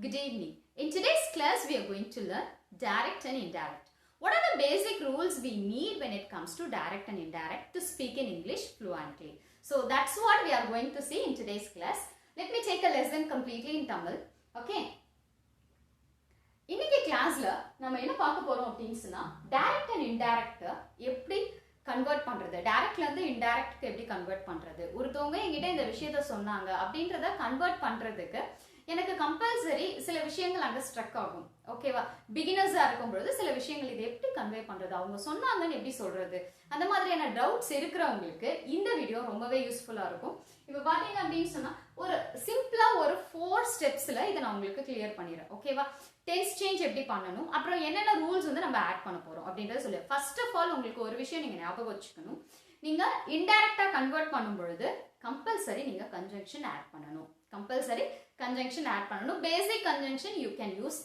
Good evening. In today's class, we are going to learn direct and indirect. What are the basic rules we need when it comes to direct and indirect to speak in English fluently? So that's what we are going to see in today's class. Let me take a lesson completely in Tamil. Okay. இன்னைக்கு கிளாஸ்ல நம்ம என்ன பார்க்க போறோம் அப்படினா direct and indirect எப்படி convert பண்றது, டைரக்ட்ல இருந்து இன்டைரக்ட்க்கு எப்படி கன்வர்ட் பண்றது, ஒருத்தவங்க என்கிட்ட இந்த விஷயத்தை சொன்னாங்க அப்படின்றத கன்வர்ட் பண்றதுக்கு எனக்கு கம்பல்சரி சில விஷயங்கள் அங்க ஸ்ட்ரக் ஆகும். ஓகேவா? பிகினர்ஸா இருக்கும்போது சில விஷயங்கள் இதை எப்படி கன்வே பண்றது, அவங்க சொன்னாங்கன்னு எப்படி சொல்றது, அந்த மாதிரியான டவுட்ஸ் இருக்கிறவங்களுக்கு இந்த வீடியோ ரொம்பவே யூஸ்ஃபுல்லா இருக்கும். இப்போ பாத்தீங்க அப்படின்னு சொன்னா ஒரு சிம்பிளா ஒரு 4 ஸ்டெப்ஸ்ல இதை நான் உங்களுக்கு கிளியர் பண்ணிடுறேன். ஓகேவா? டென்ஸ் சேஞ்ச் எப்படி பண்ணணும், அப்புறம் என்னென்ன ரூல்ஸ் வந்து நம்ம ஆட் பண்ண போறோம் அப்படின்றத சொல்லு. ஃபர்ஸ்ட் ஆஃப் ஆல் உங்களுக்கு ஒரு விஷயம் நீங்க ஞாபகம் வச்சுக்கணும். நீங்க இன்டைரக்டா கன்வெர்ட் பண்ணும் பொழுது கம்பல்சரி நீங்க கன்ஜங்ஷன் ஆட் பண்ணணும். கம்பல்சரி கன்ஜங்ஷன் ஆட் பண்ணணும். Basic conjunction you can use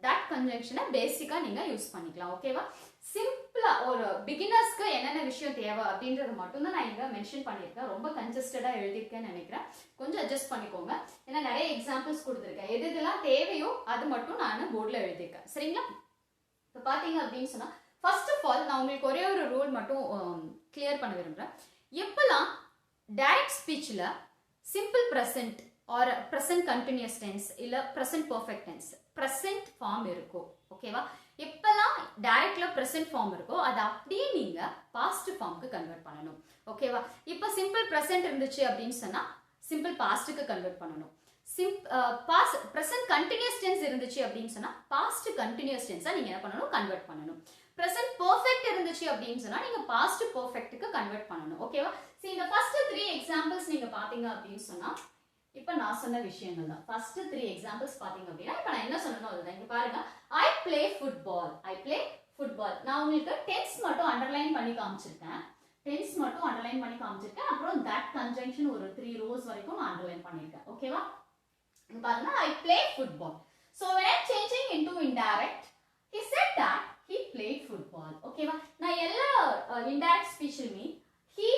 that கன்ஜங்ஷனை பேசிக்கா நீங்க யூஸ் பண்ணிக்கலாம். ஓகேவா? சிம்பிளா ஒரு பிகினர்ஸ்க்கு என்னென்ன விஷயம் தேவை அப்படின்றது மட்டும் தான் நான் இங்க மென்ஷன் பண்ணியிருக்கேன். ரொம்ப கன்சிஸ்டடா எழுதியிருக்கேன்னு நினைக்கிறேன். கொஞ்சம் அட்ஜஸ்ட் பண்ணிக்கோங்க. ஏன்னா நிறைய எக்ஸாம்பிள்ஸ் கொடுத்துருக்கேன். எது இதெல்லாம் தேவையோ அது மட்டும் நான் போர்டில் எழுதியிருக்கேன். சரிங்களா? இப்போ பாத்தீங்க அப்படின்னு சொன்னா ஃபர்ஸ்ட் ஆஃப் ஆல் நான் உங்களுக்கு ஒரே ஒரு ரூல் மட்டும் கிளியர் பண்ண விரும்புறேன். எப்பெல்லாம் டைரக்ட் ஸ்பீச்ல simple present or present continuous tense இல்ல present perfect tense present form இருக்கோ, ஓகேவா? எப்பெல்லாம் டைரக்ட்ல பிரசன்ட் ஃபார்ம் இருக்கோ அதை அப்படியே நீங்க பாஸ்ட் ஃபார்முக்கு கன்வெர்ட் பண்ணணும். ஓகேவா? இப்போ சிம்பிள் பிரசன்ட் இருந்துச்சு அப்படின்னு சொன்னா சிம்பிள் பாஸ்டுக்கு கன்வெர்ட் பண்ணணும். பிரசன்ட் கண்டினியூஸ் டென்ஸ் இருந்துச்சு அப்படின்னு சொன்னா பாஸ்ட் கண்டினியூஸ் டென்ஸா நீங்க என்ன பண்ணணும், கன்வெர்ட் பண்ணணும். பிரசன்ட் பெர்ஃபெக்ட் இருந்துச்சு அப்படின்னு சொன்னா நீங்க பாஸ்ட் பெர்ஃபெக்ட்டுக்கு கன்வெர்ட் பண்ணணும். ஓகேவா? சரி, இந்த ஃபர்ஸ்ட் 3 எக்ஸாம்பிள்ஸ் நீங்க பாத்தீங்க அப்படின்னு சொன்னா இப்போ நான் சொன்ன விஷயங்கள் தான். ஃபர்ஸ்ட் 3 எக்ஸாம்பிள்ஸ் பாத்தீங்க அப்படின்னா இப்போ நான் என்ன சொன்னனோ அதுதான். இங்க பாருங்க, ஐ பிளே ஃபுட்பால். நான் உங்களுக்கு டென்ஸ் மட்டும் அண்டர்லைன் பண்ணி காமிச்சிருக்கேன். அப்புறம் தட் கன்ஜங்ஷன் ஒரு 3 ரோஸ் வரைக்கும் நான் அண்டர்லைன் பண்ணிருக்கேன். ஓகேவா? இங்க பாருங்க, I play football. So when I'm changing into indirect, he said that he played football. ஓகேவா? நான் எல்லா indirect ஸ்பீச்லயுமே he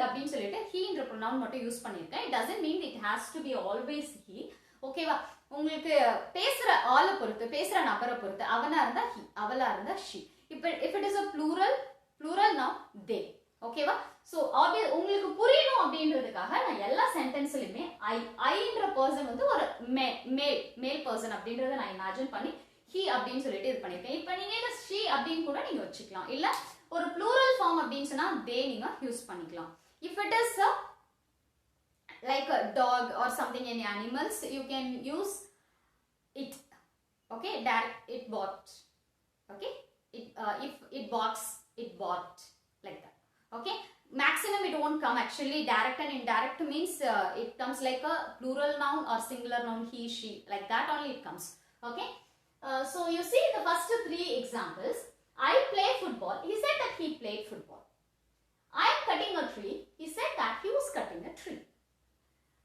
அப்படின்னு சொல்லிட்டு heன்ற pronoun மட்டும் யூஸ் பண்ணிருக்கேன். It doesn't mean it has to be always he. ஓகேவா? உங்களுக்கு பேசுற ஆளை பொறுத்து, பேசுற நபரை பொறுத்து, அவனா இருந்தா he, அவளா இருந்தா she. if it is a plural noun they. ஓகேவா? சோ உங்களுக்கு புரியணும் அப்படின்றதுக்காக நான் எல்லா சென்டென்ஸ்லயுமே ஐன்ற பர்சன் வந்து ஒரு மேல் பர்சன் அப்படின்றத நான் இமேஜின் பண்ணி he அப்படின்னு சொல்லிட்டு இது பண்ணிருக்கேன். இப்போ நீங்க இத she அப்படின்னு கூட நீங்க வச்சுக்கலாம். இல்ல ஒரு ப்ளூரல் ஃபார்ம் அப்படின்னு சொன்னா they நீங்க யூஸ் பண்ணிக்கலாம். if it is like a dog or something in animals, you can use it. Okay, it bought. Okay, if it barks, it bought, like that. Okay, maximum it won't come. Actually direct and indirect means it comes like a plural noun or singular noun, he she, like that only it comes. Okay, so you see the first 3 examples. I play football. He said that he played football. I am cutting a tree. He said that he was cutting a tree.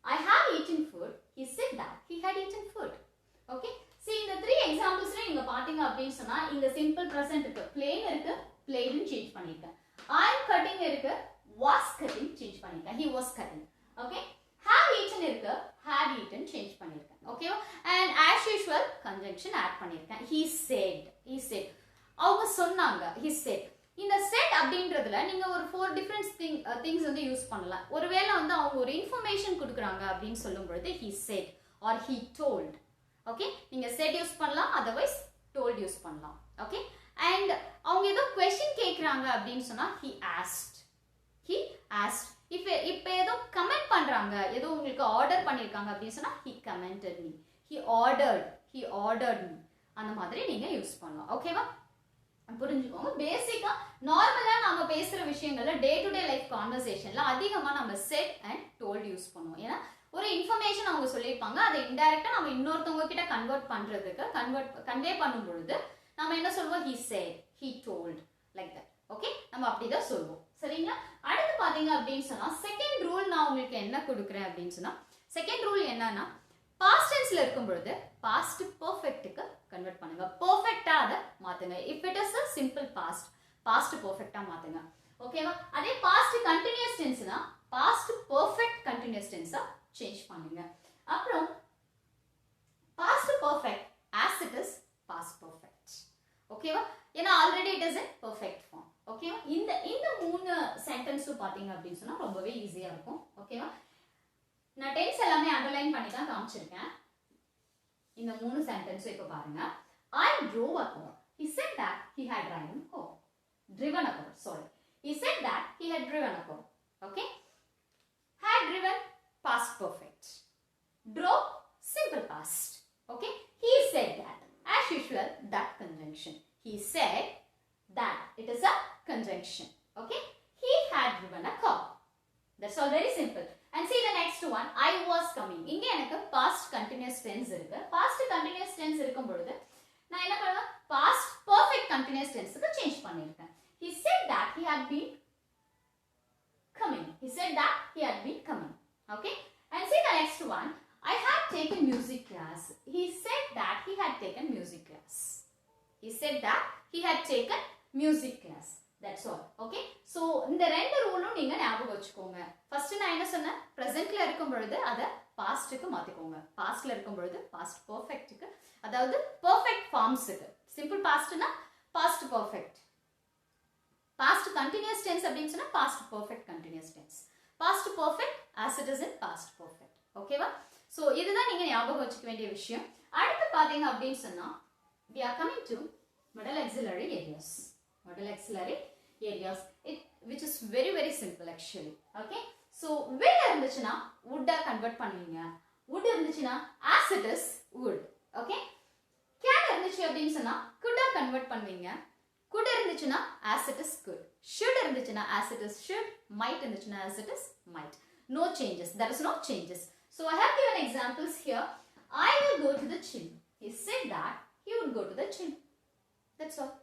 I have eaten food. He said that he had eaten food. Okay, see இந்த 3 examples நீங்க பாத்தீங்க அப்படினு சொன்னா இங்க simple present இருக்கு, plain இருக்கு, played னு change பண்ணிருக்கேன். I am cutting இருக்கு, was cutting சேஞ்ச் பண்ணிருக்கேன். He was cutting. Okay, have eaten இருக்கு, had eaten சேஞ்ச் பண்ணிருக்கேன். Okay, and as usual conjunction add பண்ணிருக்கேன். He said அவங்க சொன்னாங்க, he said. இந்த said அப்படின்றதுல நீங்க ஒரு 4 டிஃபரண்ட் திங்ஸ் வந்து யூஸ் பண்ணலாம். ஒருவேளை வந்து அவங்க ஒரு இன்ஃபர்மேஷன் கொடுக்குறாங்க அப்படின்னு சொல்லும் பொழுது he said or he told. Okay, நீங்க said யூஸ் பண்ணலாம், otherwise told யூஸ் பண்ணலாம். ஓகே, and அவங்க ஏதோ क्वेश्चन கேக்குறாங்க அப்படின்னு சொன்னா he asked. இப்போ ஏதோ கமெண்ட் பண்றாங்க, ஏதோ உங்களுக்கு ஆர்டர் பண்ணிருக்காங்க அப்படின்னு சொன்னா he commented me. he ordered me. அந்த மாதிரி நீங்க யூஸ் பண்ணலாம். ஓகேவா? புரிஞ்சுக்கோங்க. பேசிக்கா நார்மலா நம்ம பேசுற விஷயங்கள்ல டே டு டே லைஃப் கான்வர்சேஷன்ல அதிகமா நம்ம செட் அண்ட் டோல்ட் யூஸ் பண்ணுவோம். ஏன்னா ஒரு இன்ஃபர்மேஷன் அவங்க சொல்லியிருப்பாங்க, அதை இன்டைரக்டா நம்ம இன்னொருத்தவங்க கிட்ட கன்வே பண்ணும் பொழுது நம்ம என்ன சொல்லுவோம், he said, he told, like that. Okay, நம்ம அப்படிதான் சொல்லுவோம். சரிங்களா? அடுத்து பாத்தீங்க அப்படின்னு சொன்னா செகண்ட் ரூல் நான் உங்களுக்கு என்ன கொடுக்குறேன் அப்படின்னு சொன்னா செகண்ட் ரூல் என்னன்னா பாஸ்ட் டென்ஸ்ல இருக்கும் பொழுது பாஸ்ட் பெர்ஃபெக்ட்டுக்கு கன்வெர்ட் பண்ணுங்க. பெர்ஃபெக்ட்டா அத மாத்துங்க. if it is a simple past பெர்ஃபெக்ட்டா மாத்துங்க. ஓகேவா? அதே பாஸ்ட் கண்டினியூஸ் டென்ஸ்னா பாஸ்ட் பெர்ஃபெக்ட் கண்டினியூஸ் டென்ஸா சேஞ்ச் பண்ணுங்க. அப்புறம் perfect as it is past perfect. Okay va? ஏன்னா already it is in perfect form. Okay va? இந்த மூணு சென்டென்ஸ் பாத்தீங்க அப்படின்னு சொன்னா ரொம்பவே ஈஸியா இருக்கும். Okay va? நான் டென்ஸ் எல்லாமே அண்டர்லைன் பண்ணி தான் காமிச்சிருக்கேன். இந்த மூணு சென்டென்ஸ் இப்ப பாருங்க. I drove a car. He said that he had driven a car. Sorry. He said that he had driven a car. Okay? Had driven, past perfect. Drove, simple past. Okay? He said that. As usual, that conjunction. He said that. It is a conjunction. Okay? He had driven a car. That's all very simple. And see the next one. I was coming. இங்க எனக்கு past continuous tense இருக்கு. Past continuous tense இருக்கும் பொழுது நான் என்ன பண்ணுவேன்? Past perfect continuous tense-க்கு change பண்ணிருக்கேன். He said that he had been coming. He said that he had been coming. Okay? And see the next one. I had taken music class. He said that he had taken music class. He said that he had taken music class. That's all. Okay? So, இந்த ரெண்டு ரூலும் நீங்க ஞாபகம் வச்சுக்கோங்க. First நான் என்ன சொன்னேன்? Presentல இருக்கும் பொழுது அத pastக்கு மாத்திக்கோங்க. Pastல இருக்கும் பொழுது past perfectக்கு, அதாவது perfect formsக்கு. Simple pastனா past perfect. Past continuous tense அப்படின்னு சொன்னா past perfect continuous tense. Past perfect as it is in past perfect. ஓகேவா? So இதுதான் நீங்க ஞாபகம் வச்சுக்க வேண்டிய விஷயம். அடுத்து பாத்தீங்க அப்படின்னு சொன்னா we are coming to modal auxiliary areas. Modal auxiliary areas, which is very very simple actually. Okay? So will இருந்துச்சுனா would கன்வர்ட் பண்ணுவீங்க. would இருந்துச்சுனா as it is would. Okay? can இருந்துச்சு அப்படின்னு சொன்னா could கன்வர்ட் பண்ணுவீங்க. could இருந்துச்சுனா as it is could. should இருந்துச்சுனா as it is should. might இருந்துச்சுனா as it is might. No changes. There is no changes. So I have given examples here. I will go to the gym. He said that he would go to the gym. That's all.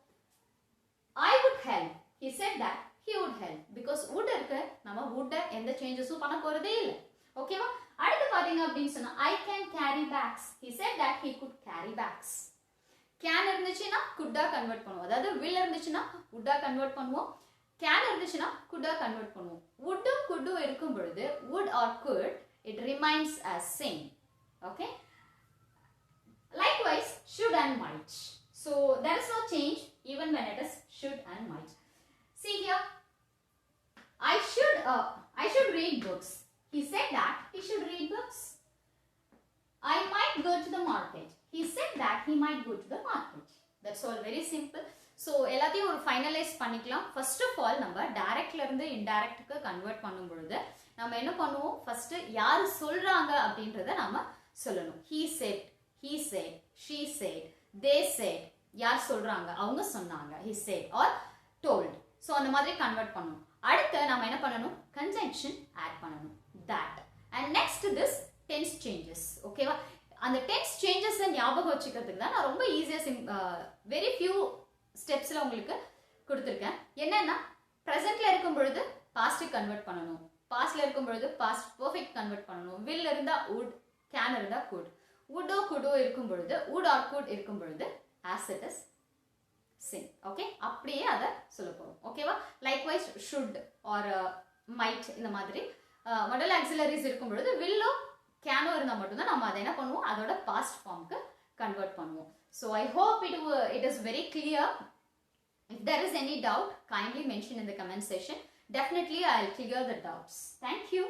I would help. He said that he would help. Because would இருக்கு, நம்ம would எந்த சேஞ்சஸும் பண்ண போறதே இல்லை. ஓகேவா? அடுத்து பாத்தீங்க அப்படின்னு சொன்னா I can carry bags. He said that he could carry bags. can இருந்துச்சுன்னா could கன்வர்ட் பண்ணுவோம். அதாவது will இருந்துச்சுன்னா would கன்வர்ட் பண்ணுவோம். can இருந்துச்சுன்னா could கன்வர்ட் பண்ணுவோம். would could இருக்கும் பொழுது would or could, it remains as same. Okay? Likewise, should and might. So there is no change even when it is should and might. See here, I should read books. He said that he should read books. I might go to the market. He said that he might go to the market. That's all very simple. So எல்லாத்தையும் ஒரு finalise பண்ணிக்கலாம். First of all நம்ம டைரக்ட்ல இருந்து இன்டைரக்ட்க்கு convert பண்ணும் பொழுது நம்ம என்ன பண்ணுவோம்? ஃபர்ஸ்ட் யார் சொல்றாங்க அப்படின்றத நாம சொல்லணும். He said, she said, they said. யார் சொல்றாங்க? அவங்க சொன்னாங்க. He said or told. So அந்த மாதிரி கன்வர்ட் பண்ணணும். அடுத்து நாம என்ன பண்ணணும்? கன்ஜங்ஷன் ஆட் பண்ணணும். That. And next this tense changes. ஓகேவா? அந்த tense changes ஞாபகம் வச்சுக்கிறதுக்கு தான் நான் ரொம்ப ஈஸியா very few ஸ்டெப்ஸ்ல உங்களுக்கு கொடுத்திருக்கேன். என்னன்னா presentல இருக்கும் பொழுது past கன்வர்ட் பண்ணணும். pastல இருக்கும் பொழுது past perfect கன்வர்ட் பண்ணணும். will இருந்தா would, can இருந்தா could. would or could இருக்கும் பொழுது would or could இருக்கும் பொழுது as it is same. Okay? அப்படியே அத சொல்ல போறோம். ஓகேவா? likewise should or might இந்த மாதிரி modal auxiliaries இருக்கும் பொழுது will or can இருந்தா மட்டும் தான் நாம அத என்ன பண்ணுவோம்? அதோட past formக்கு கன்வர்ட் பண்ணுவோம். So I hope it is very clear. If there is any doubt, kindly mention in the comment section. Definitely I'll clear the doubts. Thank you.